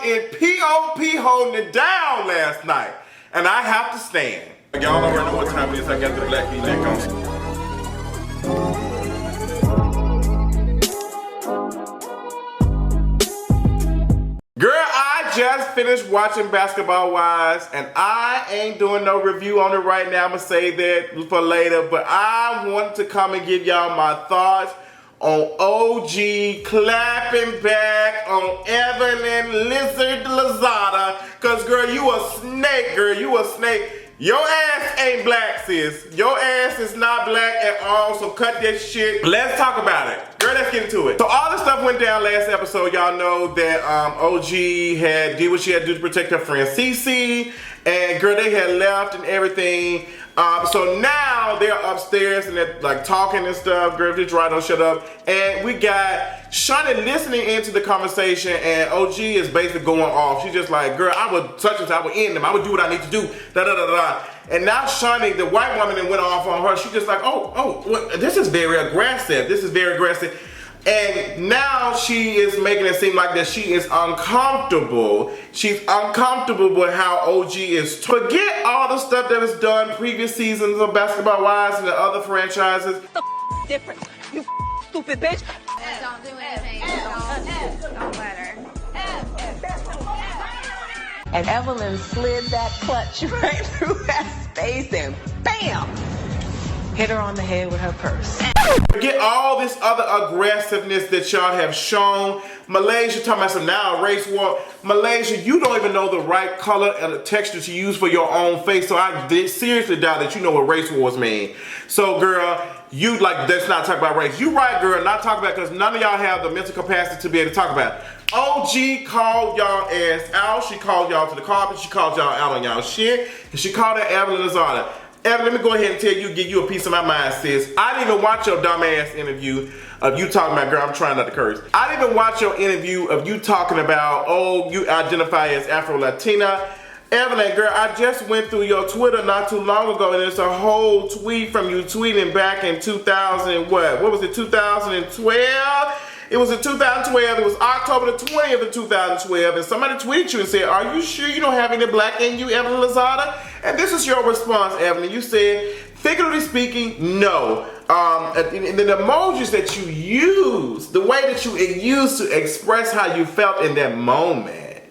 in POP holding it down last night. And I have to stand. Y'all already know what time it is. I got the black V-neck on. Girl, I just finished watching Basketball Wives, and I ain't doing no review on it right now. I'm gonna save that for later, but I wanted to come and give y'all my thoughts on OG clapping back on Evelyn Lizard Lozada. Cause girl, you a snake, girl, you a snake. Your ass ain't black, sis. Your ass is not black at all, so cut that shit. Let's talk about it. Girl, let's get into it. So all this stuff went down last episode. Y'all know that OG did what she had to do to protect her friend Cece. And girl, they had left and everything. So now they're upstairs and they're like talking and stuff. Girl, just right, don't shut up. And we got Shaunie listening into the conversation, and OG is basically going off. She's just like, girl, I would such and such, I would end them. I would do what I need to do. Da da da da. And now Shaunie, the white woman, that went off on her. She's just like, well, this is very aggressive. This is very aggressive. And now she is making it seem like that she is uncomfortable. She's uncomfortable with how OG is. Forget all the stuff that was done previous seasons of Basketball Wives and the other franchises. What the difference? You stupid bitch. Don't do anything. Don't let her. And Evelyn slid that clutch right through that space and bam! Hit her on the head with her purse. Forget all this other aggressiveness that y'all have shown. Malaysia talking about some now race war. Malaysia, you don't even know the right color and the texture to use for your own face. So I seriously doubt that you know what race wars mean. So girl, you like, let's not talk about race. You right, girl, not talk about it, because none of y'all have the mental capacity to be able to talk about it. OG called y'all ass out. She called y'all to the carpet. She called y'all out on y'all shit. And she called her Evelyn Lozada. Evelyn, let me go ahead and tell you, give you a piece of my mind, sis. I didn't even watch your dumbass interview of you talking about, girl, I'm trying not to curse. I didn't even watch your interview of you talking about, oh, you identify as Afro-Latina. Evelyn, girl, I just went through your Twitter not too long ago, and there's a whole tweet from you tweeting back in 2000, what was it, 2012? It was in 2012, it was October the 20th of 2012, and somebody tweeted you and said, are you sure you don't have any black in you, Evelyn Lozada? And this is your response, Evelyn. You said, figuratively speaking, no. And the emojis that you use, the way that you used to express how you felt in that moment,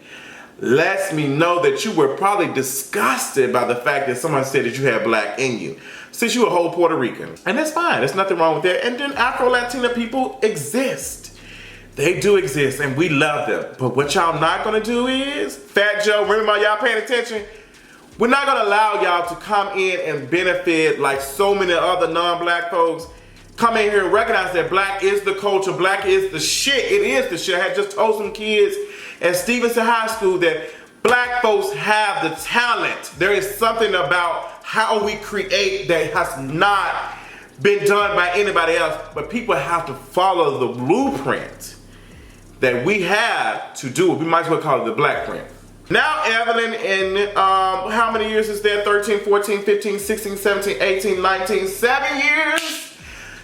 lets me know that you were probably disgusted by the fact that someone said that you had black in you, since you're a whole Puerto Rican. And that's fine, there's nothing wrong with that. And then Afro-Latina people exist. They do exist, and we love them. But what y'all not gonna do is, Fat Joe, remember y'all paying attention? We're not gonna allow y'all to come in and benefit like so many other non-black folks. Come in here and recognize that black is the culture, black is the shit. It is the shit. I had just told some kids at Stevenson High School that black folks have the talent. There is something about how we create that has not been done by anybody else, but people have to follow the blueprint that we have to do it. We might as well call it the black print. Now, Evelyn, in how many years is that? 13, 14, 15, 16, 17, 18, 19, 7 years?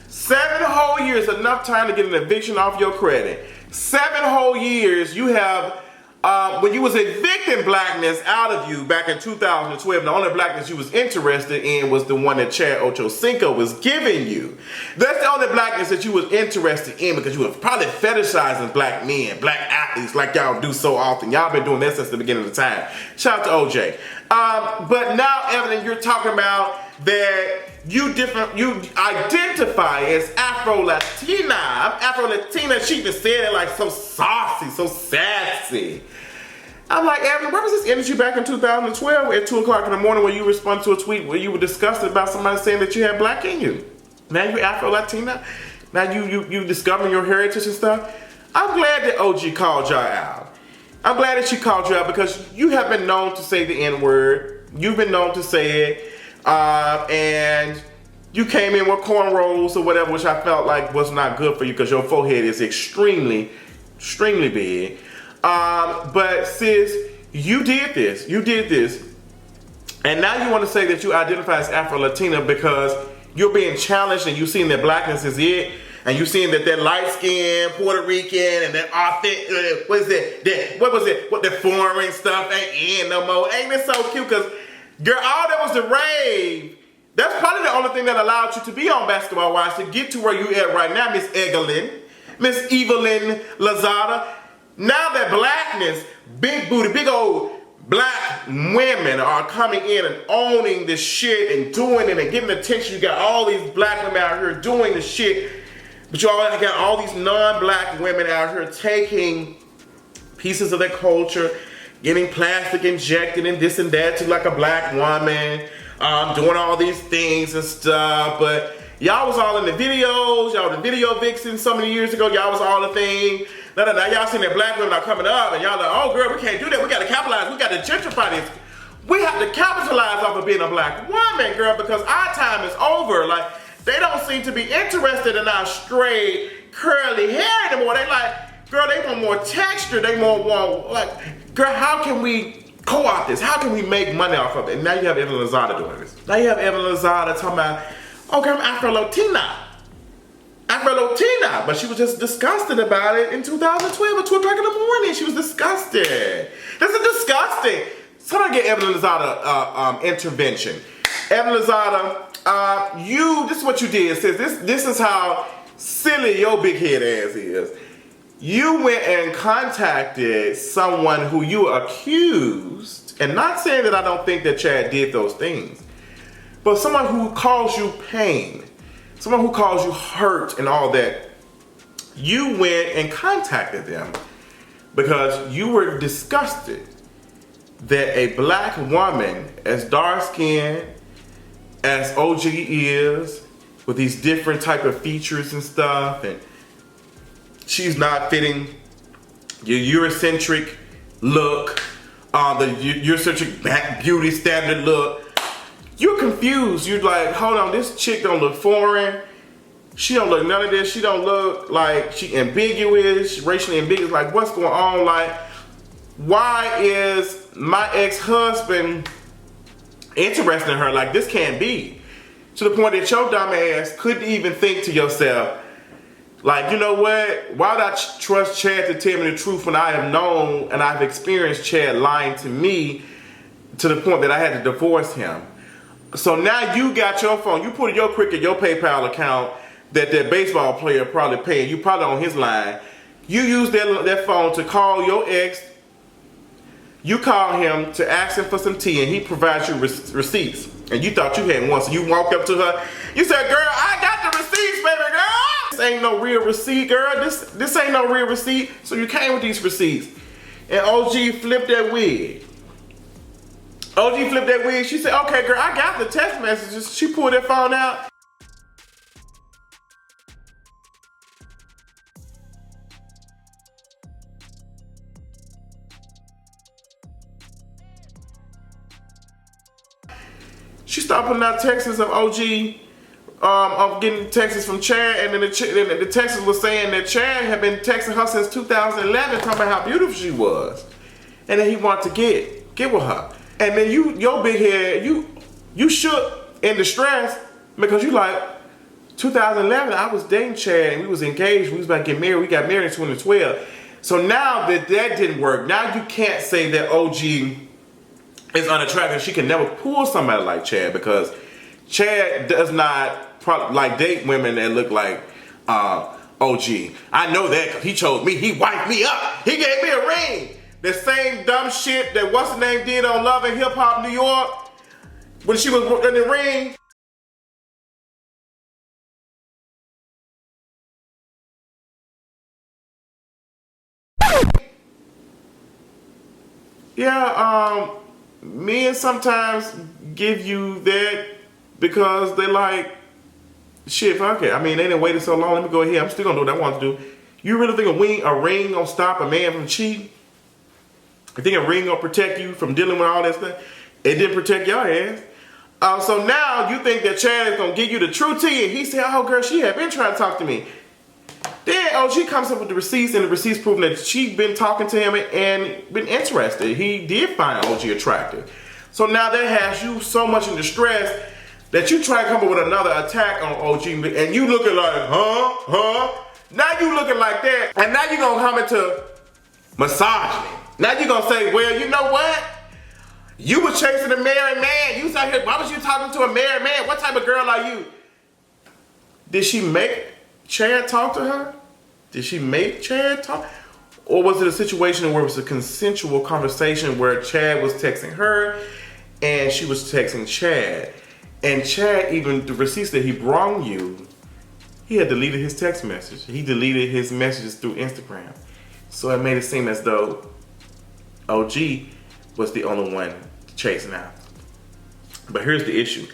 7 whole years, enough time to get an eviction off your credit. 7 whole years you have, when you was evicting blackness out of you back in 2012, the only blackness you was interested in was the one that Chad Ochocinco was giving you. That's the only blackness that you was interested in, because you was probably fetishizing black men, black athletes, like y'all do so often. Y'all been doing that since the beginning of the time. Shout out to OJ. But now, Evelyn, you're talking about that you identify as Afro-Latina. I'm Afro-Latina. She even said it like so saucy, so sassy. I'm like, Evelyn, where was this energy back in 2012 at 2 o'clock in the morning when you responded to a tweet where you were disgusted about somebody saying that you had black in you? Now you're Afro-Latina? Now you discovering your heritage and stuff? I'm glad that OG called y'all out. I'm glad that she called you out, because you have been known to say the N-word. You've been known to say it. And you came in with cornrows or whatever, which I felt like was not good for you, because your forehead is extremely, extremely big. But sis, you did this. You did this. And now you want to say that you identify as Afro-Latina because you're being challenged and you seen that blackness is it. and you seeing that light skin Puerto Rican and that authentic, what was it? What the foreign stuff ain't in no more. Ain't it so cute? Cause girl, all that was the rave. That's probably the only thing that allowed you to be on Basketball Wives to get to where you at right now, Miss Evelyn Lozada. Now that blackness, big booty, big old black women are coming in and owning this shit and doing it and getting attention. You got all these black women out here doing the shit, but you all got all these non-black women out here taking pieces of their culture, getting plastic injected and this and that to like a black woman, doing all these things and stuff. But y'all was all in the videos, y'all the video vixens so many years ago, y'all was all the thing. Now y'all seen that black women are coming up and y'all like, oh girl, we can't do that, we gotta capitalize, we gotta gentrify this. We have to capitalize off of being a black woman, girl, because our time is over. Like, they don't seem to be interested in our straight, curly hair anymore. They like, girl, they want more texture, they want, like, girl, how can we co-opt this? How can we make money off of it? And now you have Evelyn Lozada doing this. Now you have Evelyn Lozada talking about, okay, I'm Afro-Latina, but she was just disgusted about it in 2012 at 2 o'clock in the morning. She was disgusted. This is disgusting. Somebody get Evelyn Lozada intervention. Evelyn Lozada, this is what you did, sis. This is how silly your big head ass is. You went and contacted someone who you accused, and not saying that I don't think that Chad did those things, but someone who caused you pain, someone who caused you hurt and all that. You went and contacted them because you were disgusted that a black woman as dark-skinned as OG is, with these different type of features and stuff, and she's not fitting your Eurocentric look, the Eurocentric beauty standard look. You're confused. You're like, hold on, this chick don't look foreign. She don't look none of this. She don't look like she ambiguous, racially ambiguous. Like, what's going on? Like, why is my ex-husband interested in her? Like, this can't be. To the point that your dumb ass couldn't even think to yourself, like, you know what? Why would I trust Chad to tell me the truth when I have known and I've experienced Chad lying to me to the point that I had to divorce him? So now you got your phone. You put in your Cricket, your PayPal account that baseball player probably paying. You probably on his line. You use that phone to call your ex. You call him to ask him for some tea, and he provides you receipts. And you thought you had one, so you walked up to her. You said, girl, I got the receipts, baby girl. This ain't no real receipt, girl. This ain't no real receipt. So you came with these receipts. And OG flipped that wig. OG flipped that wig. She said, okay, girl, I got the text messages. She pulled that phone out. She started putting out texts of OG, of getting texts from Chad, and then the text was saying that Chad had been texting her since 2011, talking about how beautiful she was, and then he wanted to get with her. And then your big head, you shook in distress because you like, 2011, I was dating Chad and we was engaged, we was about to get married, we got married in 2012. So now that didn't work, now you can't say that OG is unattractive. She can never pull somebody like Chad because Chad does not date women that look like OG. I know that because he chose me, he wiped me up, he gave me a ring. The same dumb shit that what's her name did on Love and Hip Hop New York when she was in the ring. Yeah, men sometimes give you that because they like, shit, fuck it. I mean, they didn't wait so long. Let me go ahead. I'm still gonna do what I want to do. You really think a ring gonna stop a man from cheating? You think a ring gonna protect you from dealing with all that stuff? It didn't protect your ass. So now you think that Chad is gonna give you the true tea, and he said, oh girl, she had been trying to talk to me. Then she comes up with the receipts, and the receipts proving that she'd been talking to him and been interested. He did find OG attractive. So now that has you so much in distress that you try to come up with another attack on OG, and you looking like, huh? Now you looking like that, and now you gonna come into misogyny. Now you gonna say, well, you know what? You was chasing a married man. You was out here, why was you talking to a married man? What type of girl are you? Did she make Chad talk to her? Did she make Chad talk? Or was it a situation where it was a consensual conversation where Chad was texting her and she was texting Chad? And Chad, even the receipts that he brought you, he had deleted his text message. He deleted his messages through Instagram. So it made it seem as though OG was the only one chasing after. But here's the issue.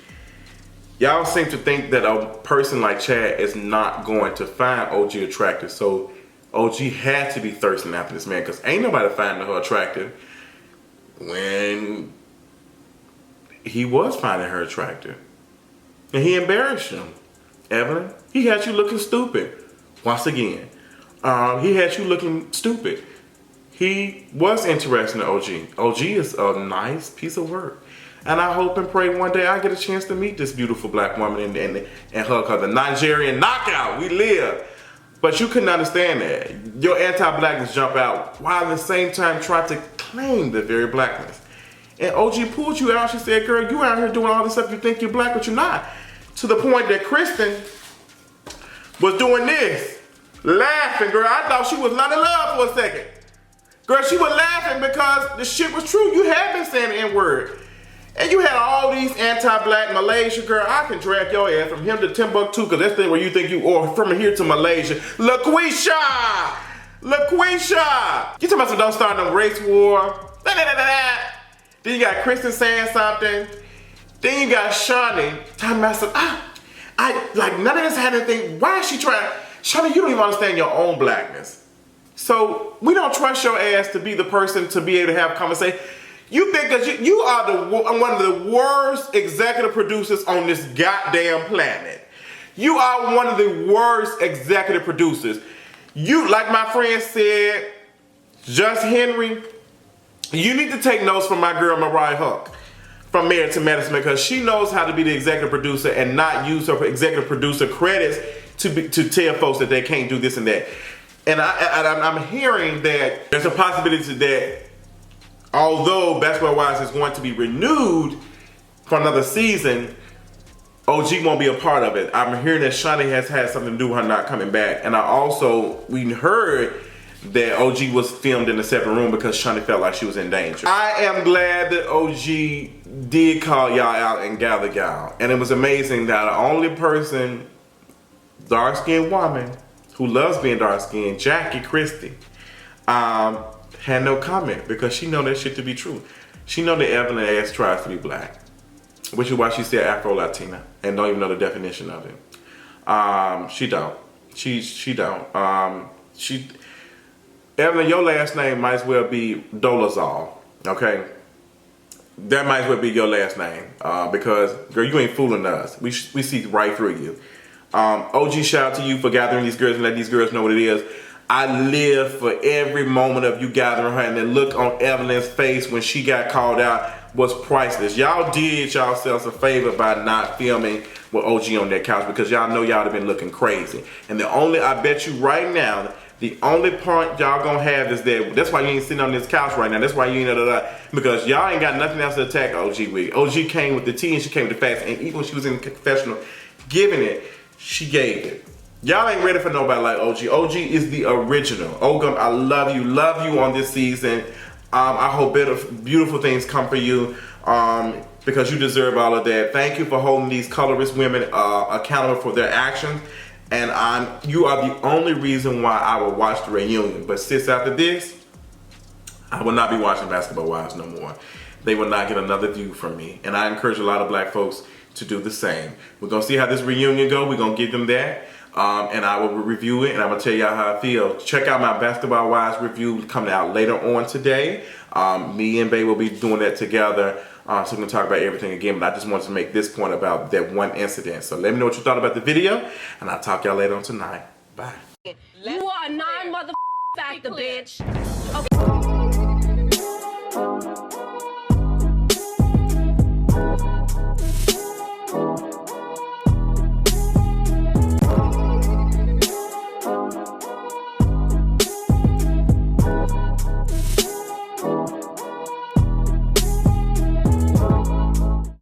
Y'all seem to think that a person like Chad is not going to find OG attractive. So OG had to be thirsting after this man, because ain't nobody finding her attractive when he was finding her attractive. And he embarrassed him. Evelyn, he had you looking stupid. Once again, he had you looking stupid. He was interested in OG. OG is a nice piece of work. And I hope and pray one day I get a chance to meet this beautiful black woman and hug her. The Nigerian knockout, we live. But you couldn't understand that. Your anti-blackness jump out while at the same time trying to claim the very blackness. And OG pulled you out. She said, girl, you out here doing all this stuff. You think you're black, but you're not. To the point that Kristen was doing this. Laughing, girl. I thought she was not in love for a second. Girl, she was laughing because the shit was true. You had been saying the N-word. And you had all these anti-black Malaysia, girl. I can drag your ass from here to Timbuktu, because that's the where you think you, or from here to Malaysia. LaQuisha! You talking about some don't start no race war. Then you got Kristen saying something. Then you got Shawnee talking about some, like none of this had anything. Why is she trying? Shawnee, you don't even understand your own blackness. So we don't trust your ass to be the person to be able to have a conversation. You think that you are one of the worst executive producers on this goddamn planet. You are one of the worst executive producers. You, like my friend said, Just Henry, you need to take notes from my girl Mariah Huck from Married to Medicine, because she knows how to be the executive producer and not use her executive producer credits to tell folks that they can't do this and that. And I'm hearing that there's a possibility that although Basketball Wives is going to be renewed for another season, OG won't be a part of it. I'm hearing that Shawnee has had something to do with her not coming back. And we heard that OG was filmed in a separate room because Shawnee felt like she was in danger. I am glad that OG did call y'all out and gather y'all. And it was amazing that the only person, dark-skinned woman, who loves being dark-skinned, Jackie Christie, had no comment, because she know that shit to be true. She know that Evelyn ass tries to be black, which is why she said Afro-Latina and don't even know the definition of it. She don't. She don't. Evelyn, your last name might as well be Dolezal, okay? That might as well be your last name, because, girl, you ain't fooling us. We see right through you. OG, shout out to you for gathering these girls and let these girls know what it is. I live for every moment of you gathering her, and the look on Evelyn's face when she got called out was priceless. Y'all did yourselves a favor by not filming with OG on that couch, because y'all know y'all have been looking crazy. And I bet you right now, the only part y'all gonna have is that's why you ain't sitting on this couch right now. That's why you ain't because y'all ain't got nothing else to attack OG with. OG came with the tea and she came with the facts, and even when she was in the confessional giving it, she gave it. Y'all ain't ready for nobody like OG. OG is the original. Ogum, I love you on this season. I hope beautiful things come for you, because you deserve all of that. Thank you for holding these colorist women accountable for their actions. And you are the only reason why I will watch the reunion. But sis, after this, I will not be watching Basketball Wives no more. They will not get another view from me. And I encourage a lot of black folks to do the same. We're going to see how this reunion goes. We're going to give them that. And I will review it, and I'm going to tell y'all how I feel. Check out my Basketball Wives review coming out later on today. Me and Bae will be doing that together. So we're going to talk about everything again, but I just wanted to make this point about that one incident. So let me know what you thought about the video, and I'll talk y'all later on tonight. Bye. You are a non-mother factor, bitch. Okay.